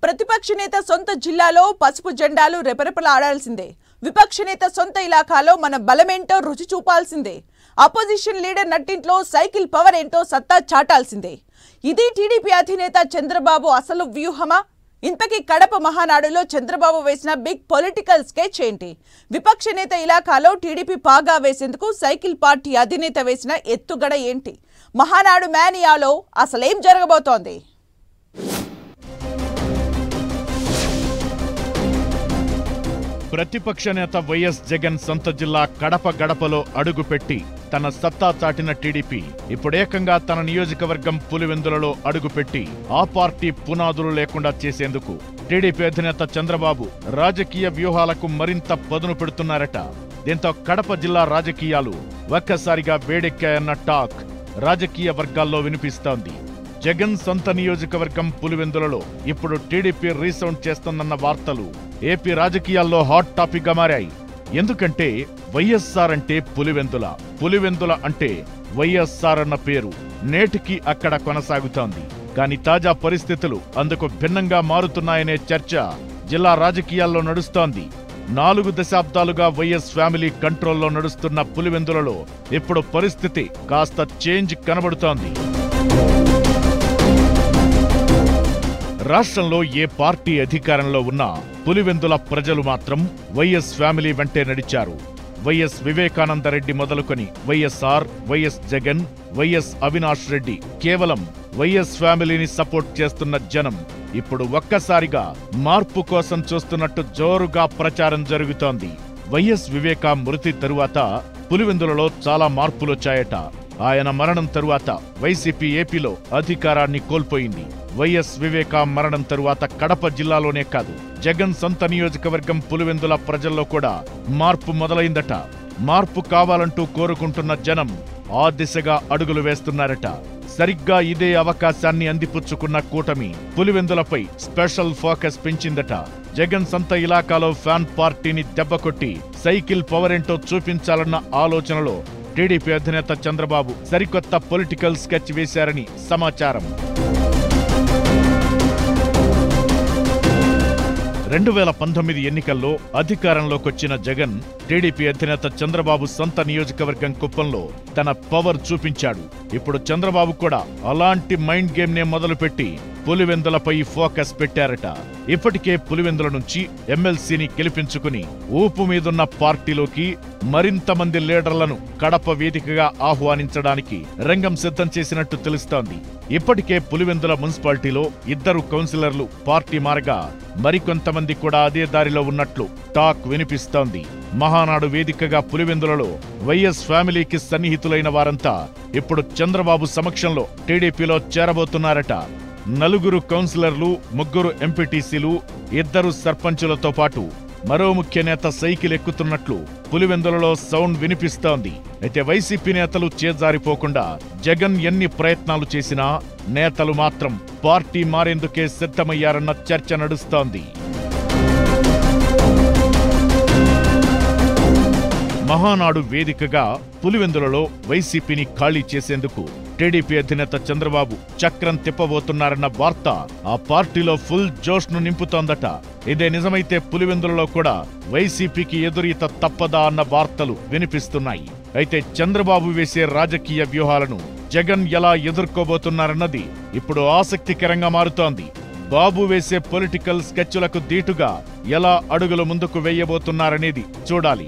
ప్రతిపక్ష నేత సొంత జిల్లాలో పసుపు జెండాలు రెపరెపలాడాల్సిందే. విపక్ష నేత సొంత ఇలాకాలో మన బలమేంటో రుచి చూపాల్సిందే. అపోజిషన్ లీడర్ నట్టింట్లో సైకిల్ పవర్ ఏంటో సత్తా చాటాల్సిందే. ఇది టీడీపీ అధినేత చంద్రబాబు అసలు వ్యూహమా? ఇంతకీ కడప మహానాడులో చంద్రబాబు వేసిన బిగ్ పొలిటికల్ స్కెచ్ ఏంటి? విపక్ష నేత ఇలాకాలో టీడీపీ పాగా వేసేందుకు సైకిల్ పార్టీ అధినేత వేసిన ఎత్తుగడ ఏంటి? మహానాడు మేనియాలో అసలేం జరగబోతోంది? ప్రతిపక్ష నేత వైఎస్ జగన్ సొంత జిల్లా కడప గడపలో అడుగుపెట్టి తన సత్తా చాటిన టీడీపీ ఇప్పుడేకంగా తన నియోజకవర్గం పులివెందులలో అడుగుపెట్టి ఆ పార్టీ పునాదులు లేకుండా చేసేందుకు టీడీపీ అధినేత చంద్రబాబు రాజకీయ వ్యూహాలకు మరింత పదును పెడుతున్నారట. దీంతో కడప జిల్లా రాజకీయాలు ఒక్కసారిగా వేడెక్కాయన్న టాక్ రాజకీయ వర్గాల్లో వినిపిస్తోంది. జగన్ సొంత నియోజకవర్గం పులివెందులలో ఇప్పుడు టీడీపీ రీసౌండ్ చేస్తోందన్న వార్తలు ఏపీ రాజకీయాల్లో హాట్ టాపిక్ గా మారాయి. ఎందుకంటే వైఎస్ఆర్ అంటే పులివెందుల, పులివెందుల అంటే వైఎస్ఆర్ అన్న పేరు నేటికి అక్కడ కొనసాగుతోంది. కానీ తాజా పరిస్థితులు అందుకు భిన్నంగా మారుతున్నాయనే చర్చ జిల్లా రాజకీయాల్లో నడుస్తోంది. 4 దశాబ్దాలుగా వైఎస్ ఫ్యామిలీ కంట్రోల్లో నడుస్తున్న పులివెందులలో ఇప్పుడు పరిస్థితి కాస్త చేంజ్ కనబడుతోంది. రాష్ట్రంలో ఏ పార్టీ అధికారంలో ఉన్నా పులివెందుల ప్రజలు మాత్రం వైఎస్ ఫ్యామిలీ వెంటే నడిచారు. వైఎస్ వివేకానందరెడ్డి మొదలుకొని వైఎస్ఆర్, వైఎస్ జగన్, వైఎస్ అవినాష్ రెడ్డి, కేవలం వైఎస్ ఫ్యామిలీని సపోర్ట్ చేస్తున్న జనం ఇప్పుడు ఒక్కసారిగా మార్పు కోసం చూస్తున్నట్టు జోరుగా ప్రచారం జరుగుతోంది. వైఎస్ వివేకా మృతి తరువాత పులివెందులలో చాలా మార్పులొచ్చాయట. ఆయన మరణం తరువాత వైసీపీ ఏపీలో అధికారాన్ని కోల్పోయింది. వైఎస్ వివేకా మరణం తరువాత కడప జిల్లాలోనే కాదు, జగన్ సొంత నియోజకవర్గం పులివెందుల ప్రజల్లో కూడా మార్పు మొదలైందట. మార్పు కావాలంటూ కోరుకుంటున్న జనం ఆ దిశగా అడుగులు వేస్తున్నారట. సరిగ్గా ఇదే అవకాశాన్ని అందిపుచ్చుకున్న కూటమి పులివెందులపై స్పెషల్ ఫోకస్ పెంచిందట. జగన్ సొంత ఇలాకాలో ఫ్యాన్ పార్టీని దెబ్బకొట్టి సైకిల్ పవర్ ఏంటో చూపించాలన్న ఆలోచనలో టీడీపీ అధినేత చంద్రబాబు సరికొత్త పొలిటికల్ స్కెచ్ వేశారని సమాచారం. 2019 ఎన్నికల్లో అధికారంలోకొచ్చిన జగన్ టీడీపీ అధినేత చంద్రబాబు సొంత నియోజకవర్గం కుప్పంలో తన పవర్ చూపించాడు. ఇప్పుడు చంద్రబాబు కూడా అలాంటి మైండ్ గేమ్ నే మొదలుపెట్టి పులివెందులపై ఫోకస్ పెట్టారట. ఇప్పటికే పులివెందుల నుంచి ఎమ్మెల్సీని గెలిపించుకుని ఊపు మీదున్న పార్టీలోకి మరింత మంది లీడర్లను కడప వేదికగా ఆహ్వానించడానికి రంగం సిద్ధం చేసినట్టు తెలుస్తోంది. ఇప్పటికే పులివెందుల మున్సిపాలిటీలో 2 కౌన్సిలర్లు పార్టీ మారగా మరికొంతమంది కూడా అదే దారిలో ఉన్నట్లు టాక్ వినిపిస్తోంది. మహానాడు వేదికగా పులివెందులలో వైఎస్ ఫ్యామిలీకి సన్నిహితులైన వారంతా ఇప్పుడు చంద్రబాబు సమక్షంలో టీడీపీలో చేరబోతున్నారట. 4 కౌన్సిలర్లు, 3 ఎంపీటీసీలు, 2 సర్పంచులతో పాటు మరో ముఖ్య నేత సైకిల్ ఎక్కుతున్నట్లు పులివెందులలో సౌండ్ వినిపిస్తోంది. అయితే వైసీపీ నేతలు చేజారిపోకుండా జగన్ ఎన్ని ప్రయత్నాలు చేసినా నేతలు మాత్రం పార్టీ మారేందుకే సిద్ధమయ్యారన్న చర్చ నడుస్తోంది. మహానాడు వేదికగా పులివెందులలో వైసీపీని ఖాళీ చేసేందుకు టీడీపీ అధినేత చంద్రబాబు చక్రం తిప్పబోతున్నారన్న వార్త ఆ పార్టీలో ఫుల్ జోష్ను నింపుతోందట. ఇదే నిజమైతే పులివెందులలో కూడా వైసీపీకి ఎదురీత తప్పదా అన్న వార్తలు వినిపిస్తున్నాయి. అయితే చంద్రబాబు వేసే రాజకీయ వ్యూహాలను జగన్ ఎలా ఎదుర్కోబోతున్నారన్నది ఇప్పుడు ఆసక్తికరంగా మారుతోంది. బాబు వేసే పొలిటికల్ స్కెచ్లకు దీటుగా ఎలా అడుగులు ముందుకు వేయబోతున్నారనేది చూడాలి.